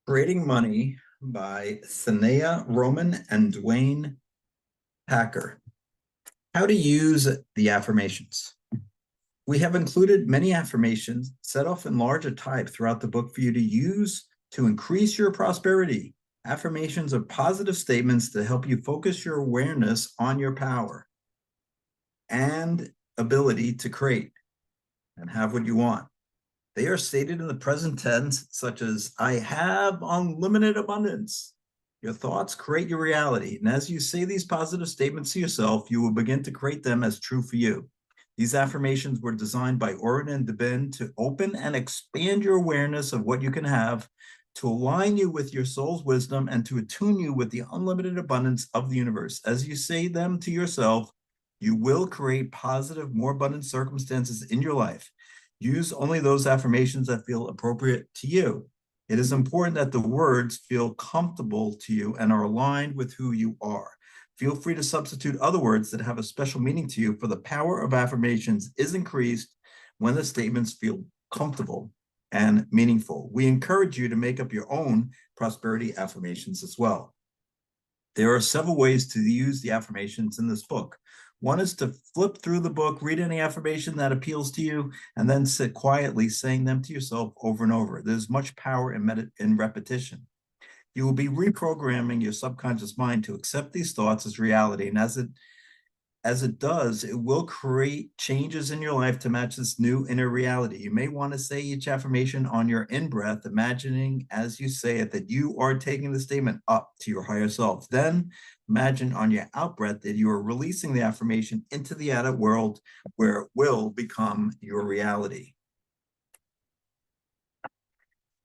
Creating Money by Sanaya Roman and Dwayne Packer. How to use the affirmations. We have included many affirmations set off in larger type throughout the book for you to use to increase your prosperity. Affirmations are positive statements to help you focus your awareness on your power and ability to create and have what you want. They are stated in the present tense, such as, I have unlimited abundance. Your thoughts create your reality. And as you say these positive statements to yourself, you will begin to create them as true for you. These affirmations were designed by Oren and Debin to open and expand your awareness of what you can have, to align you with your soul's wisdom, and to attune you with the unlimited abundance of the universe. As you say them to yourself, you will create positive, more abundant circumstances in your life. Use only those affirmations that feel appropriate to you. It is important that the words feel comfortable to you and are aligned with who you are. Feel free to substitute other words that have a special meaning to you, for the power of affirmations is increased when the statements feel comfortable and meaningful. We encourage you to make up your own prosperity affirmations as well. There are several ways to use the affirmations in this book. One is to flip through the book, read any affirmation that appeals to you, and then sit quietly saying them to yourself over and over. There's much power in repetition. You will be reprogramming your subconscious mind to accept these thoughts as reality, and as it does, it will create changes in your life to match this new inner reality. You may want to say each affirmation on your in-breath, imagining as you say it that you are taking the statement up to your higher self. Then imagine on your out-breath that you are releasing the affirmation into the outer world, where it will become your reality.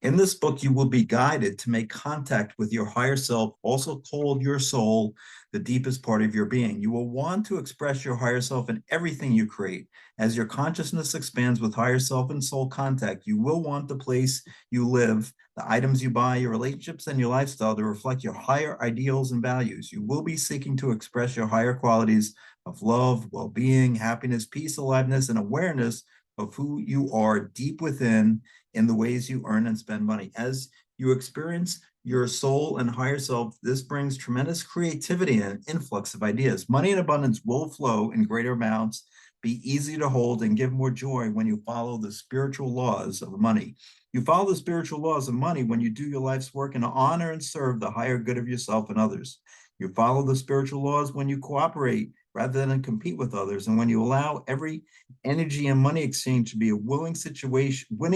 In this book, you will be guided to make contact with your higher self, also called your soul, the deepest part of your being. You will want to express your higher self in everything you create. As your consciousness expands with higher self and soul contact, you will want the place you live, the items you buy, your relationships, and your lifestyle to reflect your higher ideals and values. You will be seeking to express your higher qualities of love, well-being, happiness, peace, aliveness, and awareness of who you are deep within in the ways you earn and spend money. As you experience your soul and higher self, this brings tremendous creativity and an influx of ideas. Money and abundance will flow in greater amounts, be easy to hold, and give more joy when you follow the spiritual laws of money. You follow the spiritual laws of money when you do your life's work and honor and serve the higher good of yourself and others. You follow the spiritual laws when you cooperate rather than compete with others, and when you allow every energy and money exchange to be a winning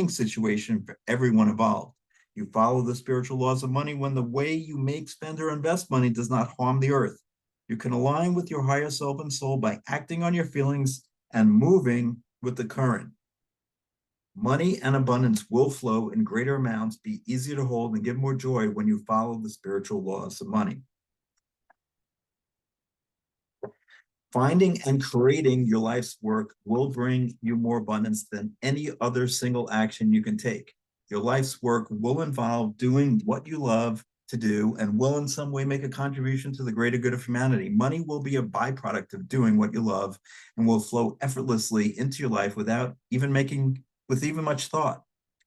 situation for everyone involved. You follow the spiritual laws of money when the way you make, spend, or invest money does not harm the earth. You can align with your higher self and soul by acting on your feelings and moving with the current. Money and abundance will flow in greater amounts, be easy to hold, and give more joy when you follow the spiritual laws of money. Finding and creating your life's work will bring you more abundance than any other single action you can take. Your life's work will involve doing what you love to do and will in some way make a contribution to the greater good of humanity. Money will be a byproduct of doing what you love and will flow effortlessly into your life without even much thought.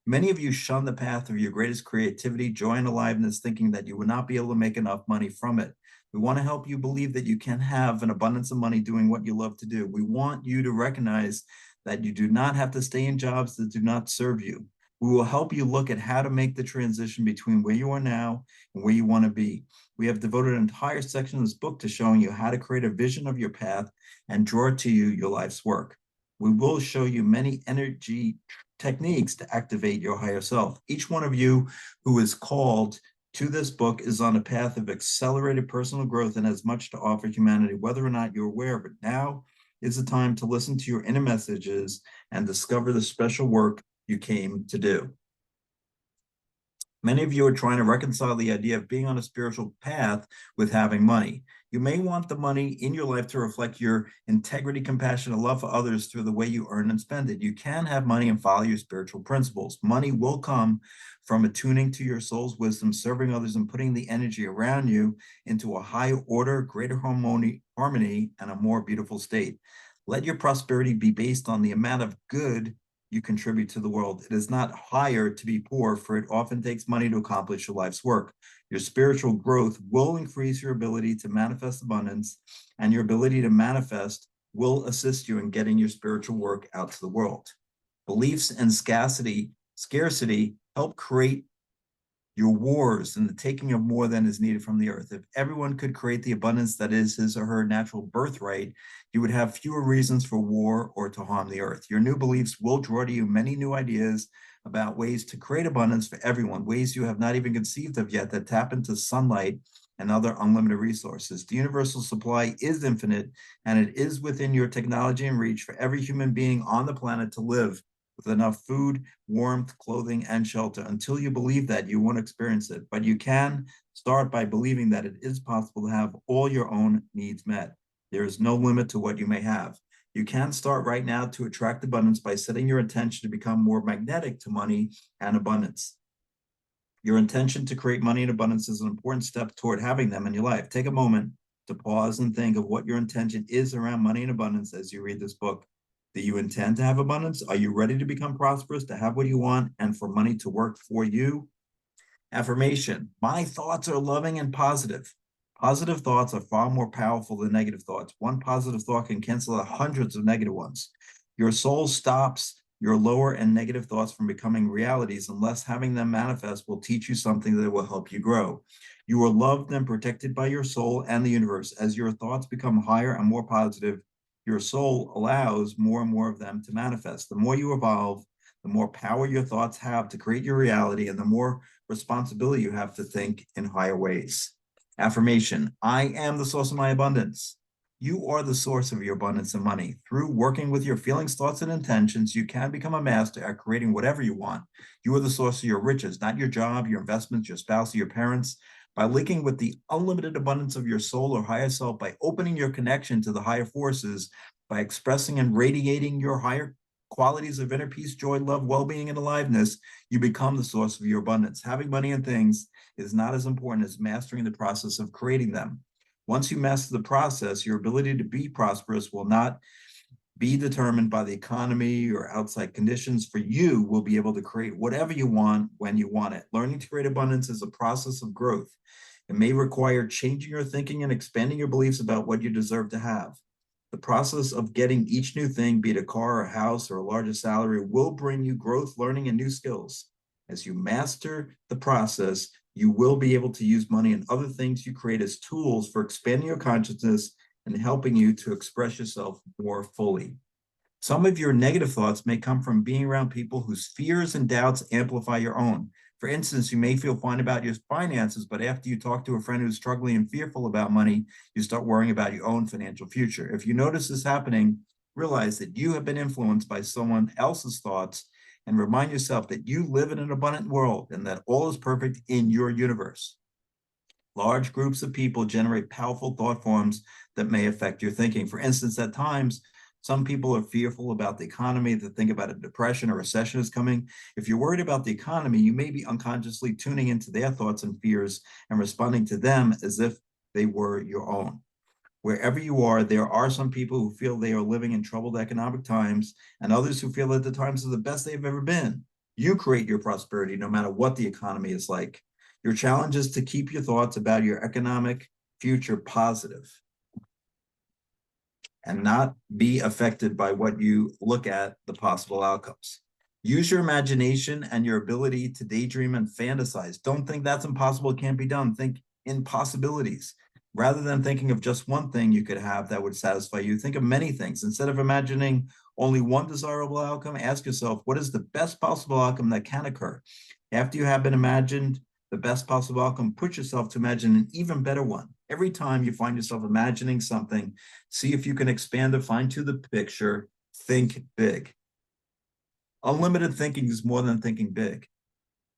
Many of you shun the path of your greatest creativity, joy, and aliveness, thinking that you will not be able to make enough money from it. We want to help you believe that you can have an abundance of money doing what you love to do. We want you to recognize that you do not have to stay in jobs that do not serve you. We will help you look at how to make the transition between where you are now and where you want to be. We have devoted an entire section of this book to showing you how to create a vision of your path and draw to you your life's work. We will show you many energy techniques to activate your higher self. Each one of you who is called to this book is on a path of accelerated personal growth and has much to offer humanity, whether or not you're aware of it. Now is the time to listen to your inner messages and discover the special work you came to do. Many of you are trying to reconcile the idea of being on a spiritual path with having money. You may want the money in your life to reflect your integrity, compassion, and love for others through the way you earn and spend it. You can have money and follow your spiritual principles. Money will come from attuning to your soul's wisdom, serving others, and putting the energy around you into a higher order, greater harmony, and a more beautiful state. Let your prosperity be based on the amount of good you contribute to the world. It is not higher to be poor, for it often takes money to accomplish your life's work. Your spiritual growth will increase your ability to manifest abundance, and your ability to manifest will assist you in getting your spiritual work out to the world. Beliefs and scarcity help create your wars and the taking of more than is needed from the earth. If everyone could create the abundance that is his or her natural birthright, you would have fewer reasons for war or to harm the earth. Your new beliefs will draw to you many new ideas about ways to create abundance for everyone, ways you have not even conceived of yet that tap into sunlight and other unlimited resources. The universal supply is infinite, and it is within your technology and reach for every human being on the planet to live with enough food, warmth, clothing, and shelter. Until you believe that, you won't experience it. But you can start by believing that it is possible to have all your own needs met. There is no limit to what you may have. You can start right now to attract abundance by setting your intention to become more magnetic to money and abundance. Your intention to create money and abundance is an important step toward having them in your life. Take a moment to pause and think of what your intention is around money and abundance as you read this book. Do you intend to have abundance? Are you ready to become prosperous, to have what you want, and for money to work for you? Affirmation: my thoughts are loving and positive. Positive thoughts are far more powerful than negative thoughts. One positive thought can cancel out hundreds of negative ones. Your soul stops your lower and negative thoughts from becoming realities unless having them manifest will teach you something that will help you grow. You are loved and protected by your soul and the universe. As your thoughts become higher and more positive, your soul allows more and more of them to manifest. The more you evolve, the more power your thoughts have to create your reality, and the more responsibility you have to think in higher ways. Affirmation: I am the source of my abundance. You are the source of your abundance and money. Through working with your feelings, thoughts, and intentions, you can become a master at creating whatever you want. You are the source of your riches, not your job, your investments, your spouse, or your parents. By linking with the unlimited abundance of your soul or higher self, by opening your connection to the higher forces, by expressing and radiating your higher qualities of inner peace, joy, love, well-being, and aliveness, you become the source of your abundance. Having money and things is not as important as mastering the process of creating them. Once you master the process, your ability to be prosperous will not be determined by the economy or outside conditions. For you will be able to create whatever you want when you want it. Learning to create abundance is a process of growth. It may require changing your thinking and expanding your beliefs about what you deserve to have. The process of getting each new thing, be it a car, a house, or a larger salary, will bring you growth, learning, and new skills. As you master the process, you will be able to use money and other things you create as tools for expanding your consciousness and helping you to express yourself more fully. Some of your negative thoughts may come from being around people whose fears and doubts amplify your own. For instance, you may feel fine about your finances, but after you talk to a friend who's struggling and fearful about money, you start worrying about your own financial future. If you notice this happening, realize that you have been influenced by someone else's thoughts, and remind yourself that you live in an abundant world and that all is perfect in your universe. Large groups of people generate powerful thought forms that may affect your thinking. For instance, at times, some people are fearful about the economy, that think about a depression or recession is coming. If you're worried about the economy, you may be unconsciously tuning into their thoughts and fears and responding to them as if they were your own. Wherever you are, there are some people who feel they are living in troubled economic times and others who feel that the times are the best they've ever been. You create your prosperity no matter what the economy is like. Your challenge is to keep your thoughts about your economic future positive and not be affected by what you look at the possible outcomes. Use your imagination and your ability to daydream and fantasize. Don't think that's impossible, it can't be done. Think in possibilities. Rather than thinking of just one thing you could have that would satisfy you, think of many things. Instead of imagining only one desirable outcome, ask yourself, what is the best possible outcome that can occur? After you have been imagined the best possible outcome, push yourself to imagine an even better one. Every time you find yourself imagining something, see if you can expand or fine-tune the picture. Think big. Unlimited thinking is more than thinking big.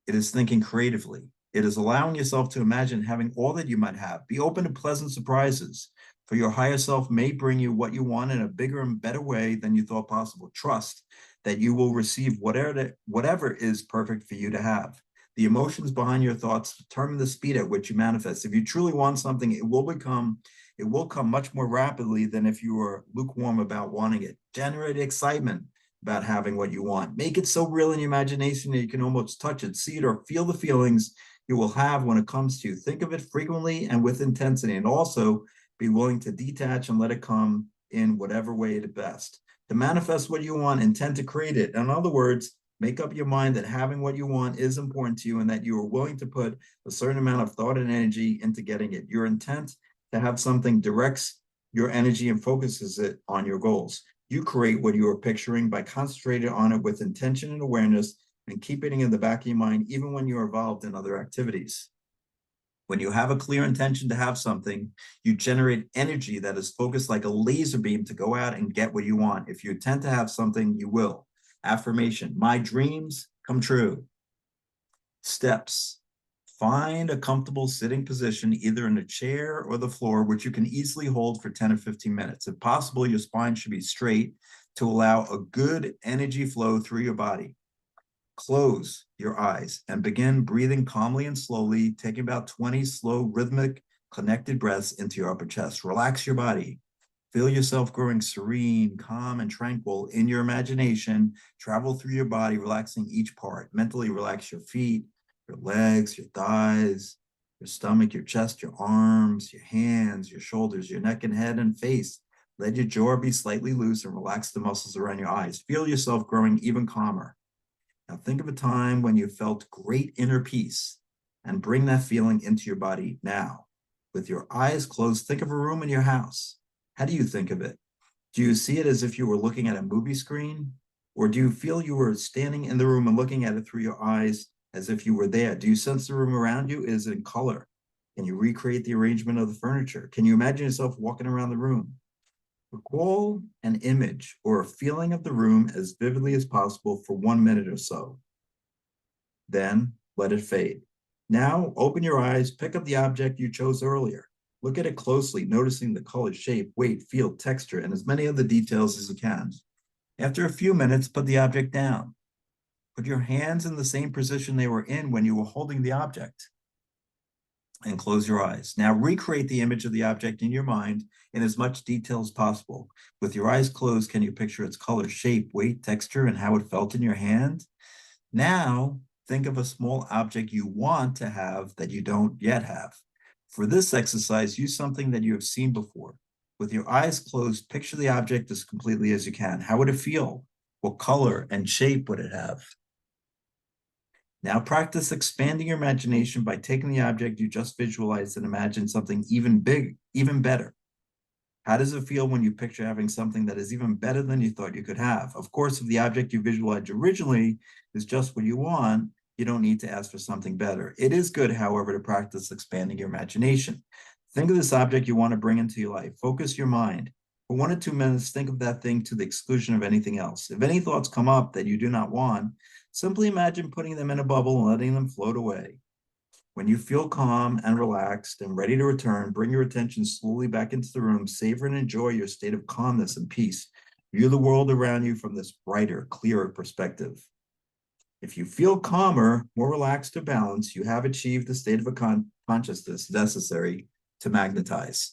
It is thinking creatively. It is allowing yourself to imagine having all that you might have. Be open to pleasant surprises, for your higher self may bring you what you want in a bigger and better way than you thought possible. Trust that you will receive whatever is perfect for you to have. The emotions behind your thoughts determine the speed at which you manifest. If you truly want something, it will come much more rapidly than if you were lukewarm about wanting it. Generate excitement. about having what you want. Make it so real in your imagination that you can almost touch it, see it, or feel the feelings you will have when it comes to you. Think of it frequently and with intensity, and also be willing to detach and let it come in whatever way it best. To manifest what you want, intend to create it. In other words, make up your mind that having what you want is important to you and that you are willing to put a certain amount of thought and energy into getting it. Your intent to have something directs your energy and focuses it on your goals. You create what you are picturing by concentrating on it with intention and awareness and keeping it in the back of your mind, even when you're involved in other activities. When you have a clear intention to have something, you generate energy that is focused like a laser beam to go out and get what you want. If you intend to have something, you will. Affirmation: my dreams come true. Steps: find a comfortable sitting position, either in a chair or the floor, which you can easily hold for 10 or 15 minutes. If possible, your spine should be straight to allow a good energy flow through your body. Close your eyes and begin breathing calmly and slowly, taking about 20 slow, rhythmic, connected breaths into your upper chest. Relax your body. Feel yourself growing serene, calm, and tranquil in your imagination. Travel through your body, relaxing each part. Mentally relax your feet, your legs, your thighs, your stomach, your chest, your arms, your hands, your shoulders, your neck and head and face. Let your jaw be slightly loose and relax the muscles around your eyes. Feel yourself growing even calmer. Now think of a time when you felt great inner peace and bring that feeling into your body now. With your eyes closed, think of a room in your house. How do you think of it? Do you see it as if you were looking at a movie screen? Or do you feel you were standing in the room and looking at it through your eyes as if you were there? Do you sense the room around you is in color? Can you recreate the arrangement of the furniture? Can you imagine yourself walking around the room? Recall an image or a feeling of the room as vividly as possible for 1 minute or so. Then let it fade. Now open your eyes, pick up the object you chose earlier. Look at it closely, noticing the color, shape, weight, feel, texture, and as many other details as you can. After a few minutes, put the object down. Put your hands in the same position they were in when you were holding the object, and close your eyes. Now recreate the image of the object in your mind in as much detail as possible. With your eyes closed, can you picture its color, shape, weight, texture, and how it felt in your hand? Now think of a small object you want to have that you don't yet have. For this exercise, use something that you have seen before. With your eyes closed, picture the object as completely as you can. How would it feel? What color and shape would it have? Now practice expanding your imagination by taking the object you just visualized and imagine something even better. How does it feel when you picture having something that is even better than you thought you could have? Of course, if the object you visualized originally is just what you want, you don't need to ask for something better. It is good, however, to practice expanding your imagination. Think of this object you want to bring into your life. Focus your mind. For 1 or 2 minutes, think of that thing to the exclusion of anything else. If any thoughts come up that you do not want, simply imagine putting them in a bubble and letting them float away. When you feel calm and relaxed and ready to return, bring your attention slowly back into the room, savor and enjoy your state of calmness and peace. View the world around you from this brighter, clearer perspective. If you feel calmer, more relaxed or balanced, you have achieved the state of consciousness necessary to magnetize.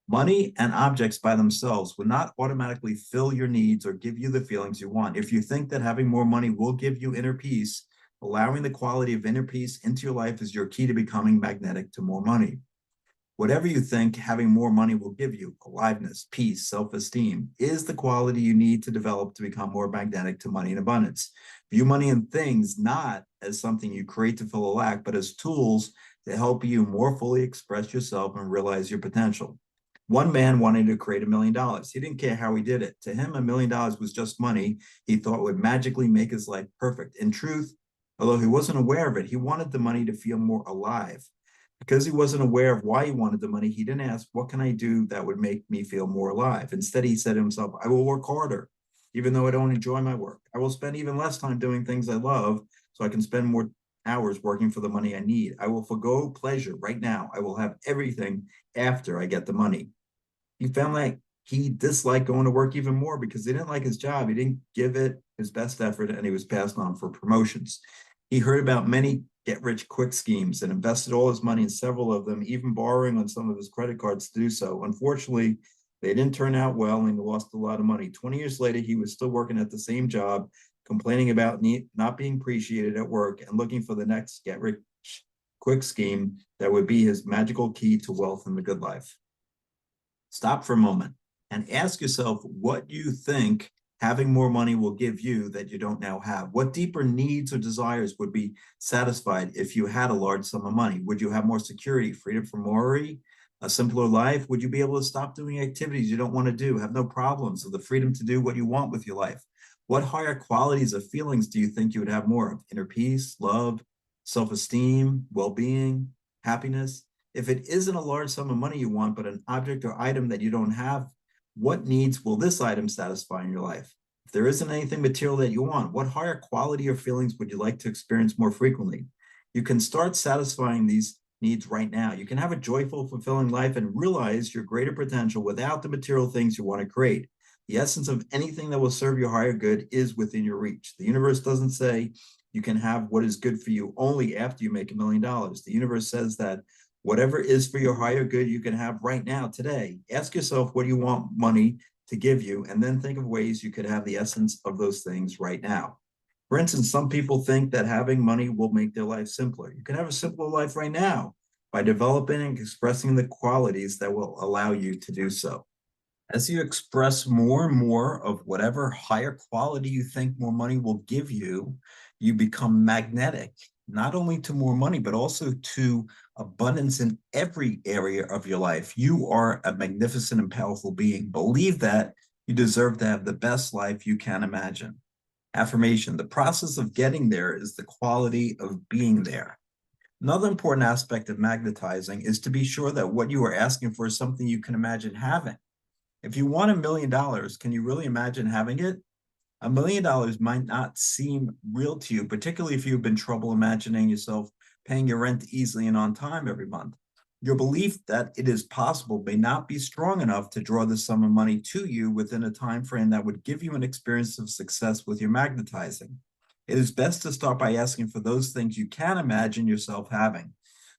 Money and objects by themselves will not automatically fill your needs or give you the feelings you want. If you think that having more money will give you inner peace, allowing the quality of inner peace into your life is your key to becoming magnetic to more money. Whatever you think having more money will give you, aliveness, peace, self-esteem, is the quality you need to develop to become more magnetic to money and abundance. View money and things not as something you create to fill a lack, but as tools to help you more fully express yourself and realize your potential. One man wanted to create $1 million. He didn't care how he did it. To him, $1 million was just money he thought would magically make his life perfect. In truth, although he wasn't aware of it, he wanted the money to feel more alive. Because he wasn't aware of why he wanted the money, he didn't ask, what can I do that would make me feel more alive? Instead, he said to himself, I will work harder, even though I don't enjoy my work. I will spend even less time doing things I love so I can spend more hours working for the money I need. I will forgo pleasure right now. I will have everything after I get the money. He found like he disliked going to work even more because he didn't like his job. He didn't give it his best effort, and he was passed on for promotions. He heard about many get-rich-quick schemes and invested all his money in several of them, even borrowing on some of his credit cards to do so. Unfortunately, They didn't turn out well and he lost a lot of money. 20 years later, he was still working at the same job, complaining about not being appreciated at work and looking for the next get rich quick scheme that would be his magical key to wealth and the good life. Stop for a moment and ask yourself what you think having more money will give you that you don't now have. What deeper needs or desires would be satisfied if you had a large sum of money? Would you have more security, freedom from worry, a simpler life? Would you be able to stop doing activities you don't want to do, have no problems, or the freedom to do what you want with your life? What higher qualities of feelings do you think you would have more of? Inner peace, love, self-esteem, well-being, happiness? If it isn't a large sum of money you want, but an object or item that you don't have, what needs will this item satisfy in your life? If there isn't anything material that you want, what higher quality or feelings would you like to experience more frequently? You can start satisfying these needs right now. You can have a joyful, fulfilling life and realize your greater potential without the material things you want to create. The essence of anything that will serve your higher good is within your reach. The universe doesn't say you can have what is good for you only after you make $1 million. The universe says that whatever is for your higher good, you can have right now, today. Ask yourself what you want money to give you, and then think of ways you could have the essence of those things right now. For instance, some people think that having money will make their life simpler. You can have a simpler life right now by developing and expressing the qualities that will allow you to do so. As you express more and more of whatever higher quality you think more money will give you, you become magnetic, not only to more money, but also to abundance in every area of your life. You are a magnificent and powerful being. Believe that you deserve to have the best life you can imagine. Affirmation: the process of getting there is the quality of being there. Another important aspect of magnetizing is to be sure that what you are asking for is something you can imagine having. If you want $1 million, can you really imagine having it? $1 million might not seem real to you, particularly if you've been trouble imagining yourself paying your rent easily and on time every month. Your belief that it is possible may not be strong enough to draw this sum of money to you within a time frame that would give you an experience of success with your magnetizing. It is best to start by asking for those things you can imagine yourself having.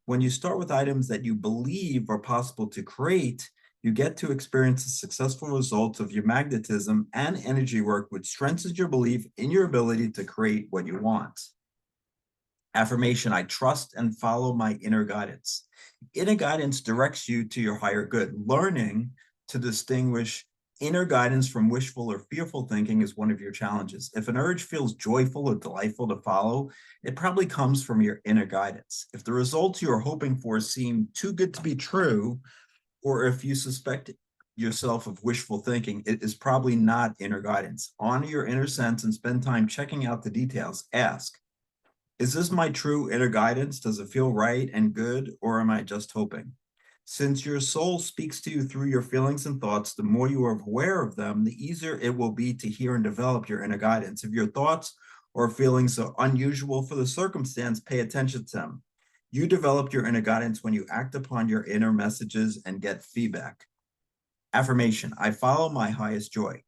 When you start with items that you believe are possible to create, you get to experience the successful results of your magnetism and energy work, which strengthens your belief in your ability to create what you want. Affirmation: I trust and follow my inner guidance. Inner guidance directs you to your higher good. Learning to distinguish inner guidance from wishful or fearful thinking is one of your challenges. If an urge feels joyful or delightful to follow, it probably comes from your inner guidance. If the results you are hoping for seem too good to be true, or if you suspect yourself of wishful thinking, it is probably not inner guidance. Honor your inner sense and spend time checking out the details. Ask, is this my true inner guidance? Does it feel right and good, or am I just hoping? Since your soul speaks to you through your feelings and thoughts, the more you are aware of them, the easier it will be to hear and develop your inner guidance. If your thoughts or feelings are unusual for the circumstance, pay attention to them. You develop your inner guidance when you act upon your inner messages and get feedback. Affirmation: I follow my highest joy.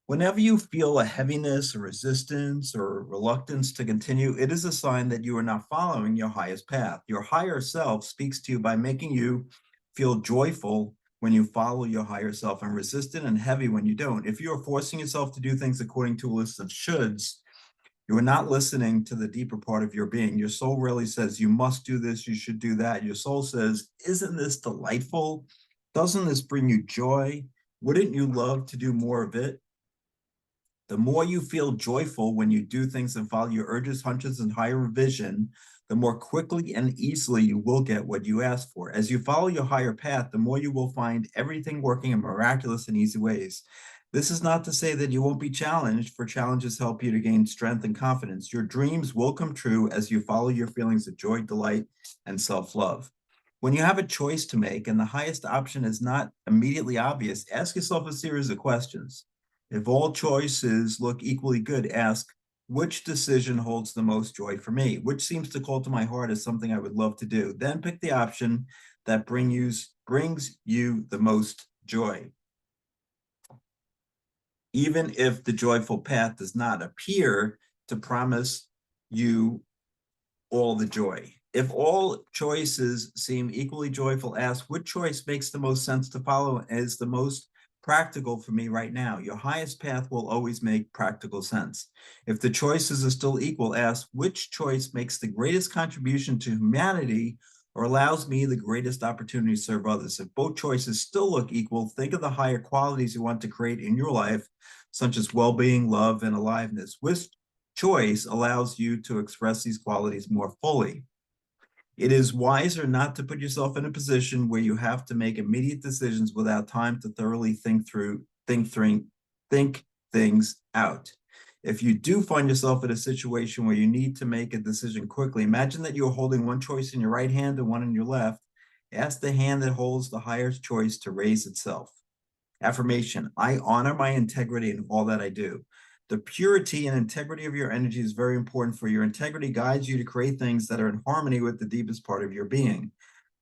Whenever you feel a heaviness or resistance or reluctance to continue, it is a sign that you are not following your highest path. Your higher self speaks to you by making you feel joyful when you follow your higher self and resistant and heavy when you don't. If you are forcing yourself to do things according to a list of shoulds, you are not listening to the deeper part of your being. Your soul really says, you must do this, you should do that. Your soul says, isn't this delightful? Doesn't this bring you joy? Wouldn't you love to do more of it? The more you feel joyful when you do things and follow your urges, hunches, and higher vision, the more quickly and easily you will get what you ask for. As you follow your higher path, the more you will find everything working in miraculous and easy ways. This is not to say that you won't be challenged, for challenges help you to gain strength and confidence. Your dreams will come true as you follow your feelings of joy, delight, and self-love. When you have a choice to make and the highest option is not immediately obvious, ask yourself a series of questions. If all choices look equally good, ask, which decision holds the most joy for me? Which seems to call to my heart as something I would love to do? Then pick the option that brings you the most joy. Even if the joyful path does not appear to promise you all the joy. If all choices seem equally joyful, ask which choice makes the most sense to follow and is the most practical for me right now. Your highest path will always make practical sense. If the choices are still equal, ask which choice makes the greatest contribution to humanity or allows me the greatest opportunity to serve others. If both choices still look equal, think of the higher qualities you want to create in your life, such as well-being, love, and aliveness. Which choice allows you to express these qualities more fully? It is wiser not to put yourself in a position where you have to make immediate decisions without time to thoroughly think things out. If you do find yourself in a situation where you need to make a decision quickly, imagine that you're holding one choice in your right hand and one in your left. Ask the hand that holds the higher choice to raise itself. Affirmation: I honor my integrity in all that I do. The purity and integrity of your energy is very important, for your integrity guides you to create things that are in harmony with the deepest part of your being.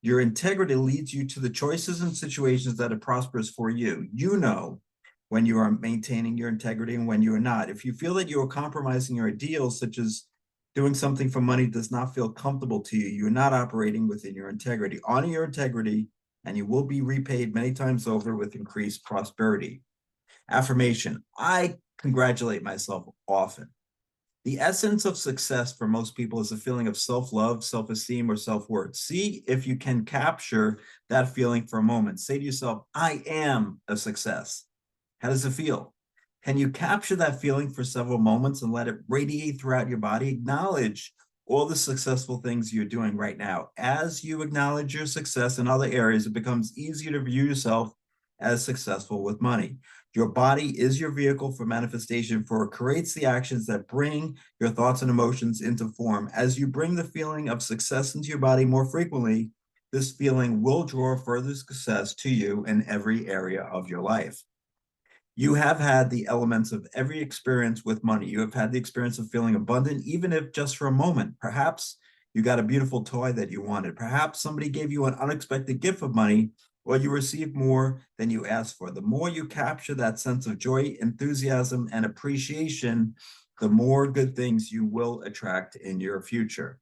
Your integrity leads you to the choices and situations that are prosperous for you. You know when you are maintaining your integrity and when you are not. If you feel that you are compromising your ideals, such as doing something for money does not feel comfortable to you, you're not operating within your integrity. Honor your integrity, and you will be repaid many times over with increased prosperity. Affirmation: I congratulate myself often. The essence of success for most people is a feeling of self-love, self-esteem, or self-worth. See if you can capture that feeling for a moment. Say to yourself, I am a success. How does it feel? Can you capture that feeling for several moments and let it radiate throughout your body? Acknowledge all the successful things you're doing right now. As you acknowledge your success in other areas, it becomes easier to view yourself as successful with money. Your body is your vehicle for manifestation, for it creates the actions that bring your thoughts and emotions into form. As you bring the feeling of success into your body more frequently, this feeling will draw further success to you in every area of your life. You have had the elements of every experience with money. You have had the experience of feeling abundant, even if just for a moment. Perhaps you got a beautiful toy that you wanted. Perhaps somebody gave you an unexpected gift of money, or you received more than you asked for. The more you capture that sense of joy, enthusiasm, and appreciation, the more good things you will attract in your future.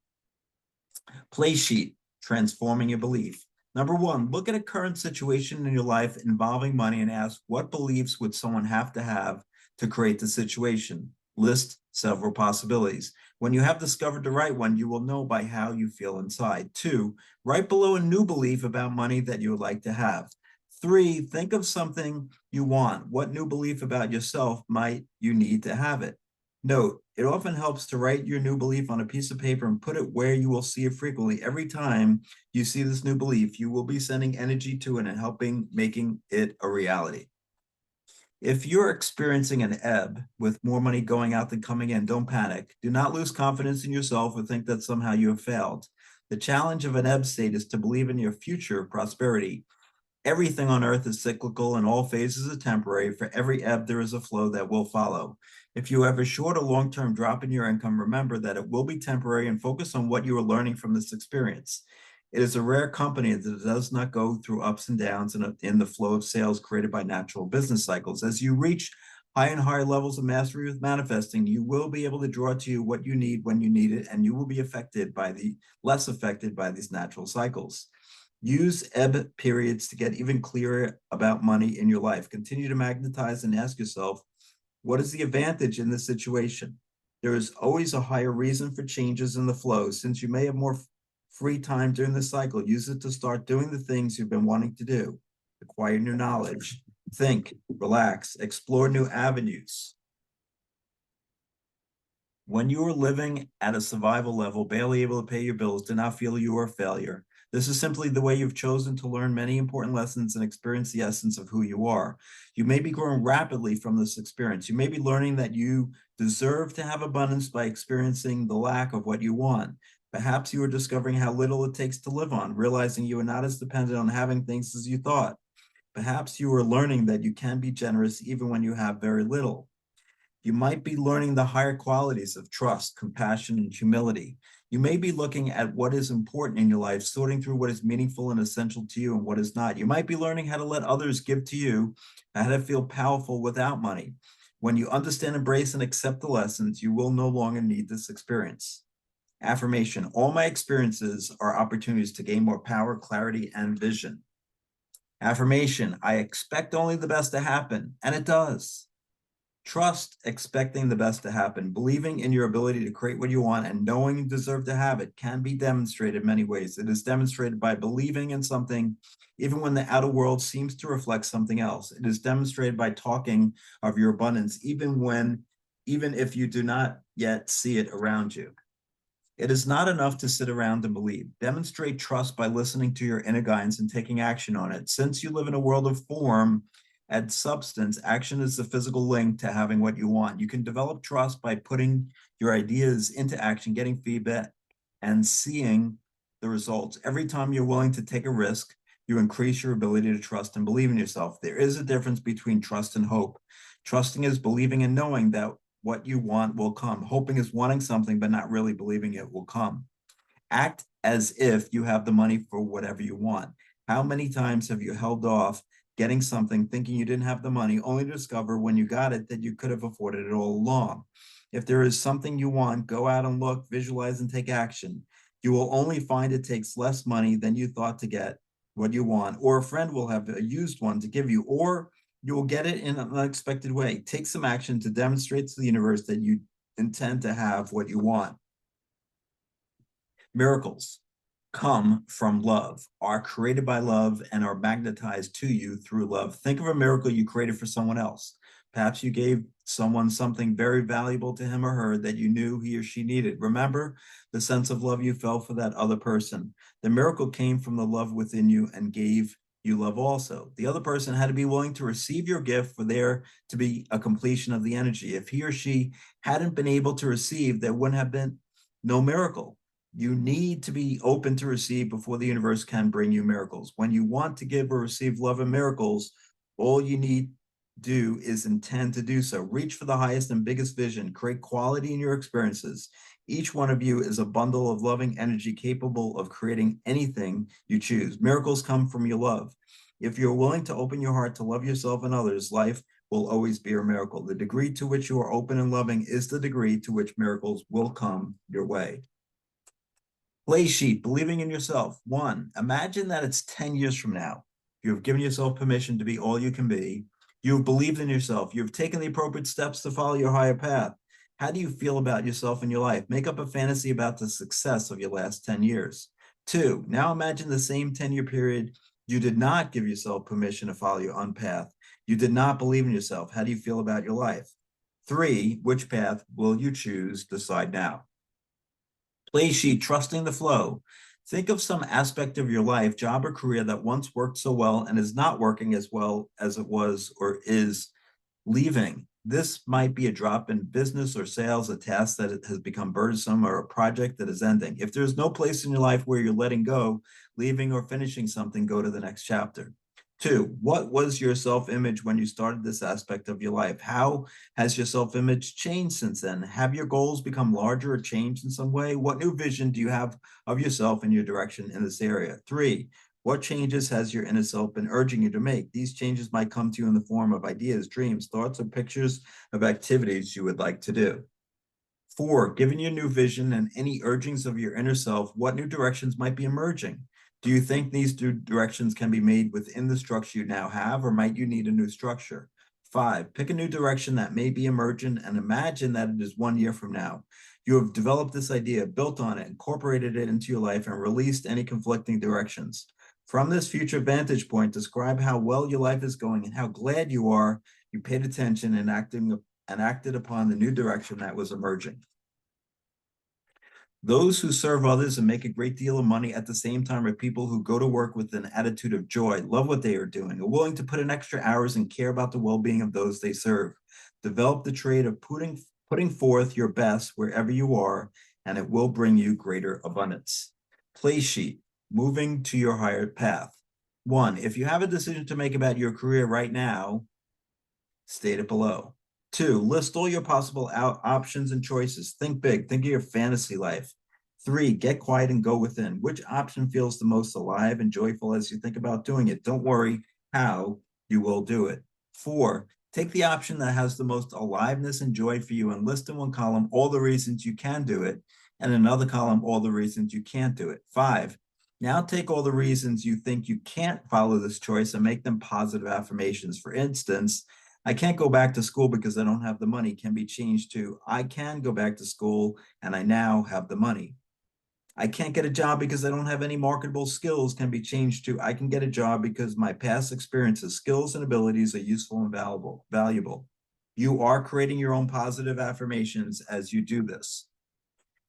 Play sheet: transforming your belief. Number one, look at a current situation in your life involving money and ask, what beliefs would someone have to create the situation? List several possibilities. When you have discovered the right one, you will know by how you feel inside. Two, write below a new belief about money that you would like to have. Three, think of something you want. What new belief about yourself might you need to have it? Note, it often helps to write your new belief on a piece of paper and put it where you will see it frequently. Every time you see this new belief, you will be sending energy to it and helping making it a reality. If you're experiencing an ebb with more money going out than coming in, don't panic. Do not lose confidence in yourself or think that somehow you have failed. The challenge of an ebb state is to believe in your future prosperity. Everything on earth is cyclical and all phases are temporary. For every ebb, there is a flow that will follow. If you have a short or long-term drop in your income, remember that it will be temporary and focus on what you are learning from this experience. It is a rare company that does not go through ups and downs in the flow of sales created by natural business cycles. As you reach higher and higher levels of mastery with manifesting, you will be able to draw to you what you need when you need it, and you will be less affected by these natural cycles. Use ebb periods to get even clearer about money in your life. Continue to magnetize and ask yourself, what is the advantage in this situation? There is always a higher reason for changes in the flow. Since you may have more free time during the cycle, use it to start doing the things you've been wanting to do. Acquire new knowledge. Think, relax, explore new avenues. When you are living at a survival level, barely able to pay your bills, do not feel you are a failure. This is simply the way you've chosen to learn many important lessons and experience the essence of who you are. You may be growing rapidly from this experience. You may be learning that you deserve to have abundance by experiencing the lack of what you want. Perhaps you are discovering how little it takes to live on, realizing you are not as dependent on having things as you thought. Perhaps you are learning that you can be generous even when you have very little. You might be learning the higher qualities of trust, compassion, and humility. You may be looking at what is important in your life, sorting through what is meaningful and essential to you and what is not. You might be learning how to let others give to you, how to feel powerful without money. When you understand, embrace, and accept the lessons, you will no longer need this experience. Affirmation: all my experiences are opportunities to gain more power, clarity, and vision. Affirmation, I expect only the best to happen, and it does. Trust, expecting the best to happen, believing in your ability to create what you want and knowing you deserve to have it can be demonstrated many ways. It is demonstrated by believing in something even when the outer world seems to reflect something else. It is demonstrated by talking of your abundance even if you do not yet see it around you. It is not enough to sit around and believe. Demonstrate trust by listening to your inner guidance and taking action on it. Since you live in a world of form and substance, action is the physical link to having what you want. You can develop trust by putting your ideas into action, getting feedback, and seeing the results. Every time you're willing to take a risk, you increase your ability to trust and believe in yourself. There is a difference between trust and hope. Trusting is believing and knowing that what you want will come. Hoping is wanting something, but not really believing it will come. Act as if you have the money for whatever you want. How many times have you held off getting something thinking you didn't have the money, only to discover when you got it that you could have afforded it all along? If there is something you want, go out and look, visualize, and take action. You will only find it takes less money than you thought to get what you want, or a friend will have a used one to give you, or you will get it in an unexpected way. Take some action to demonstrate to the universe that you intend to have what you want. Miracles come from love, are created by love, and are magnetized to you through love. Think of a miracle you created for someone else. Perhaps you gave someone something very valuable to him or her that you knew he or she needed. Remember the sense of love you felt for that other person. The miracle came from the love within you and gave you love also. The other person had to be willing to receive your gift for there to be a completion of the energy. If he or she hadn't been able to receive, there wouldn't have been no miracle. You need to be open to receive before the universe can bring you miracles. When you want to give or receive love and miracles, all you need do is intend to do so. Reach for the highest and biggest vision. Create quality in your experiences. Each one of you is a bundle of loving energy capable of creating anything you choose. Miracles come from your love. If you're willing to open your heart to love yourself and others, life will always be a miracle. The degree to which you are open and loving is the degree to which miracles will come your way. Play sheet, believing in yourself. 1, imagine that it's 10 years from now. You have given yourself permission to be all you can be. You've believed in yourself. You've taken the appropriate steps to follow your higher path. How do you feel about yourself and your life? Make up a fantasy about the success of your last 10 years. 2, now imagine the same 10-year period you did not give yourself permission to follow your own path. You did not believe in yourself. How do you feel about your life? 3, which path will you choose? Decide now. Play sheet, trusting the flow. Think of some aspect of your life, job or career that once worked so well and is not working as well as it was or is leaving. This might be a drop in business or sales, a task that has become burdensome, or a project that is ending. If there's no place in your life where you're letting go, leaving, or finishing something, go to the next chapter. 2, what was your self-image when you started this aspect of your life? How has your self-image changed since then? Have your goals become larger or changed in some way? What new vision do you have of yourself and your direction in this area? 3, what changes has your inner self been urging you to make? These changes might come to you in the form of ideas, dreams, thoughts, or pictures of activities you would like to do. 4, given your new vision and any urgings of your inner self, what new directions might be emerging? Do you think these new directions can be made within the structure you now have, or might you need a new structure? 5, pick a new direction that may be emergent and imagine that it is 1 year from now. You have developed this idea, built on it, incorporated it into your life, and released any conflicting directions. From this future vantage point, describe how well your life is going and how glad you are you paid attention and acted upon the new direction that was emerging. Those who serve others and make a great deal of money at the same time are people who go to work with an attitude of joy, love what they are doing, are willing to put in extra hours and care about the well-being of those they serve. Develop the trait of putting forth your best wherever you are, and it will bring you greater abundance. Play sheet, moving to your higher path. 1, if you have a decision to make about your career right now, state it below. 2, list all your possible options and choices. Think big. Think of your fantasy life. 3, get quiet and go within. Which option feels the most alive and joyful as you think about doing it? Don't worry how you will do it. 4, take the option that has the most aliveness and joy for you and list in one column all the reasons you can do it, and another column all the reasons you can't do it. 5, Now take all the reasons you think you can't follow this choice and make them positive affirmations. For instance, I can't go back to school because I don't have the money can be changed to I can go back to school and I now have the money. I can't get a job because I don't have any marketable skills can be changed to I can get a job because my past experiences, skills, and abilities are useful and valuable. You are creating your own positive affirmations as you do this.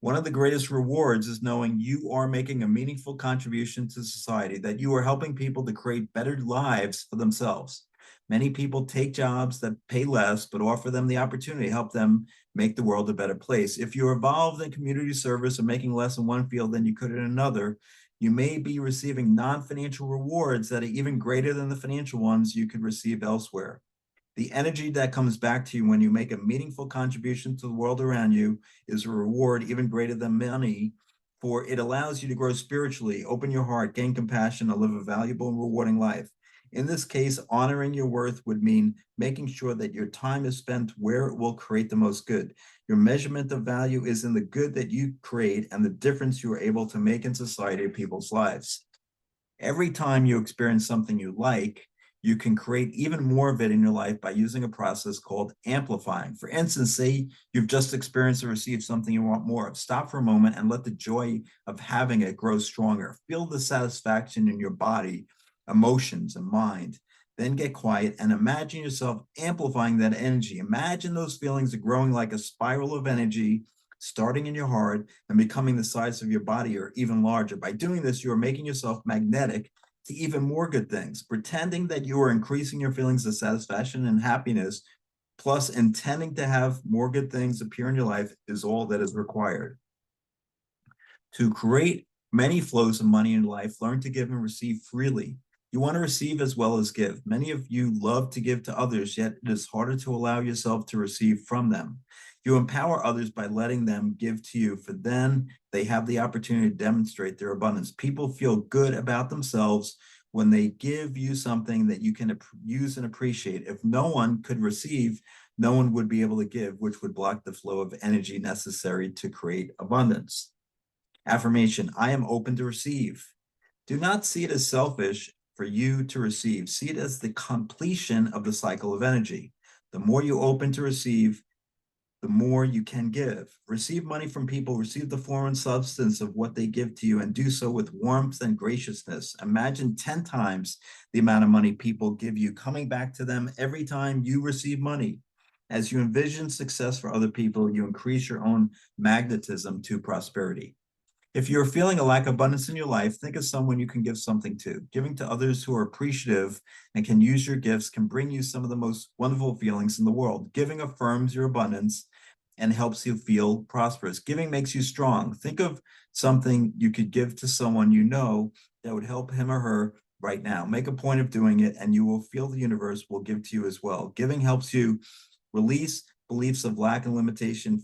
One of the greatest rewards is knowing you are making a meaningful contribution to society, that you are helping people to create better lives for themselves. Many people take jobs that pay less, but offer them the opportunity to help them make the world a better place. If you're involved in community service or making less in one field than you could in another, you may be receiving non-financial rewards that are even greater than the financial ones you could receive elsewhere. The energy that comes back to you when you make a meaningful contribution to the world around you is a reward even greater than money, for it allows you to grow spiritually, open your heart, gain compassion, and live a valuable and rewarding life. In this case, honoring your worth would mean making sure that your time is spent where it will create the most good. Your measurement of value is in the good that you create and the difference you are able to make in society or people's lives. Every time you experience something you like, you can create even more of it in your life by using a process called amplifying. For instance, say you've just experienced or received something you want more of. Stop for a moment and let the joy of having it grow stronger. Feel the satisfaction in your body, emotions, and mind. Then get quiet and imagine yourself amplifying that energy. Imagine those feelings are growing like a spiral of energy, starting in your heart and becoming the size of your body or even larger. By doing this, you are making yourself magnetic to even more good things. Pretending that you are increasing your feelings of satisfaction and happiness, plus intending to have more good things appear in your life, is all that is required. To create many flows of money in life, learn to give and receive freely. You want to receive as well as give. Many of you love to give to others, yet it is harder to allow yourself to receive from them. You empower others by letting them give to you, for then they have the opportunity to demonstrate their abundance. People feel good about themselves when they give you something that you can use and appreciate. If no one could receive, no one would be able to give, which would block the flow of energy necessary to create abundance. Affirmation, I am open to receive. Do not see it as selfish for you to receive. See it as the completion of the cycle of energy. The more you open to receive, the more you can give. Receive money from people, receive the form and substance of what they give to you, and do so with warmth and graciousness. Imagine 10 times the amount of money people give you coming back to them every time you receive money. As you envision success for other people, you increase your own magnetism to prosperity. If you're feeling a lack of abundance in your life, think of someone you can give something to. Giving to others who are appreciative and can use your gifts can bring you some of the most wonderful feelings in the world. Giving affirms your abundance and helps you feel prosperous. Giving makes you strong. Think of something you could give to someone you know that would help him or her right now. Make a point of doing it, and you will feel the universe will give to you as well. Giving helps you release beliefs of lack and limitation,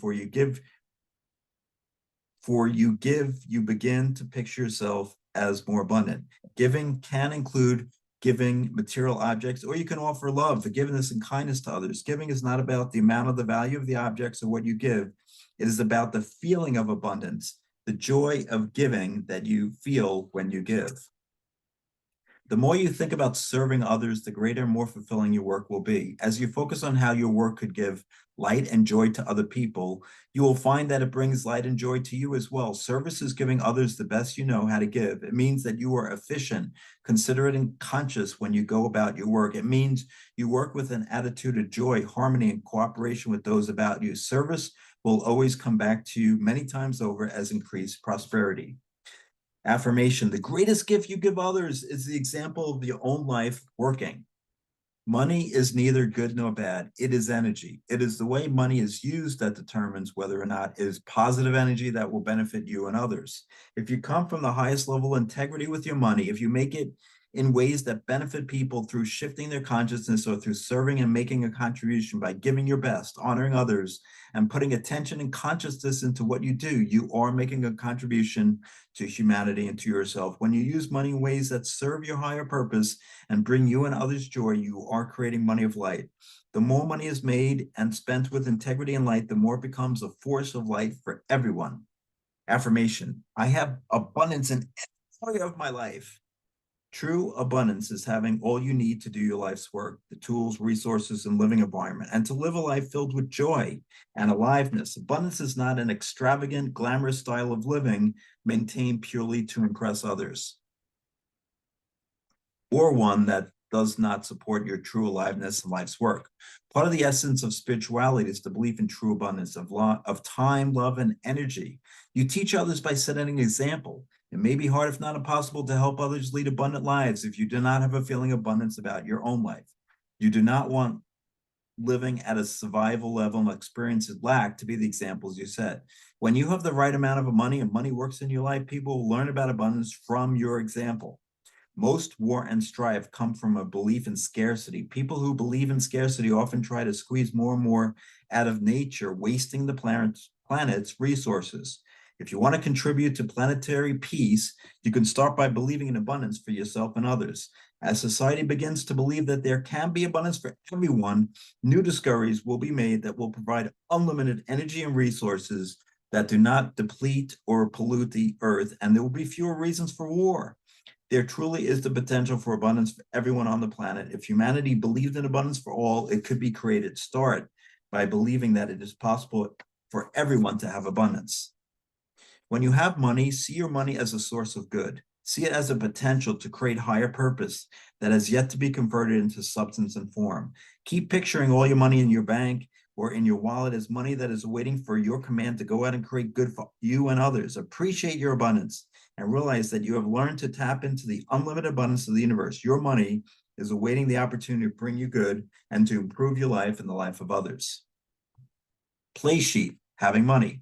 you begin to picture yourself as more abundant. Giving can include giving material objects, or you can offer love, forgiveness, and kindness to others. Giving is not about the amount of the value of the objects or what you give. It is about the feeling of abundance, the joy of giving that you feel when you give. The more you think about serving others, the greater and more fulfilling your work will be. As you focus on how your work could give light and joy to other people, you will find that it brings light and joy to you as well. Service is giving others the best you know how to give. It means that you are efficient, considerate, and conscious when you go about your work. It means you work with an attitude of joy, harmony, and cooperation with those about you. Service will always come back to you many times over as increased prosperity. Affirmation, the greatest gift you give others is the example of your own life working. Money is neither good nor bad. It is energy. It is the way money is used that determines whether or not it is positive energy that will benefit you and others. If you come from the highest level of integrity with your money, if you make it in ways that benefit people through shifting their consciousness or through serving and making a contribution by giving your best, honoring others, and putting attention and consciousness into what you do, you are making a contribution to humanity and to yourself. When you use money in ways that serve your higher purpose and bring you and others joy, you are creating money of light. The more money is made and spent with integrity and light, the more it becomes a force of light for everyone. Affirmation, I have abundance in Joy of my life. True abundance is having all you need to do your life's work, the tools, resources, and living environment, and to live a life filled with joy and aliveness. Abundance is not an extravagant, glamorous style of living maintained purely to impress others, or one that does not support your true aliveness and life's work. Part of the essence of spirituality is the belief in true abundance of time, love, and energy. You teach others by setting an example. It may be hard, if not impossible, to help others lead abundant lives if you do not have a feeling of abundance about your own life. You do not want living at a survival level and experiences lack to be the examples you set. When you have the right amount of money and money works in your life, people will learn about abundance from your example. Most war and strife come from a belief in scarcity. People who believe in scarcity often try to squeeze more and more out of nature, wasting the planet's resources. If you want to contribute to planetary peace, you can start by believing in abundance for yourself and others. As society begins to believe that there can be abundance for everyone, new discoveries will be made that will provide unlimited energy and resources that do not deplete or pollute the earth, and there will be fewer reasons for war. There truly is the potential for abundance for everyone on the planet. If humanity believed in abundance for all, it could be created. Start by believing that it is possible for everyone to have abundance. When you have money, see your money as a source of good. See it as a potential to create higher purpose that has yet to be converted into substance and form. Keep picturing all your money in your bank or in your wallet as money that is waiting for your command to go out and create good for you and others. Appreciate your abundance and realize that you have learned to tap into the unlimited abundance of the universe. Your money is awaiting the opportunity to bring you good and to improve your life and the life of others. Play sheet, having money.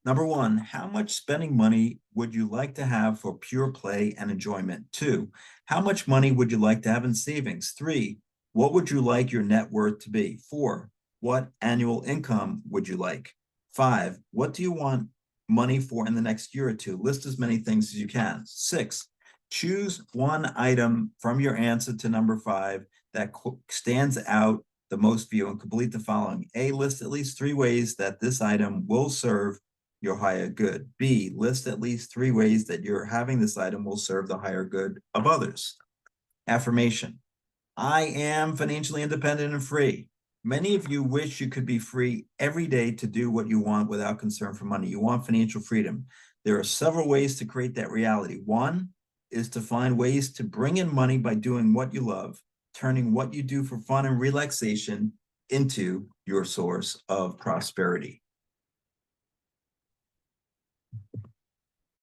Number one, how much spending money would you like to have for pure play and enjoyment? Two, how much money would you like to have in savings? Three, what would you like your net worth to be? Four, what annual income would you like? Five, what do you want money for in the next year or two? List as many things as you can. Six, choose one item from your answer to number five that stands out the most for you and complete the following. A, list at least 3 ways that this item will serve your higher good. B, list at least 3 ways that you're having this item will serve the higher good of others. Affirmation. I am financially independent and free. Many of you wish you could be free every day to do what you want without concern for money. You want financial freedom. There are several ways to create that reality. One is to find ways to bring in money by doing what you love, turning what you do for fun and relaxation into your source of prosperity.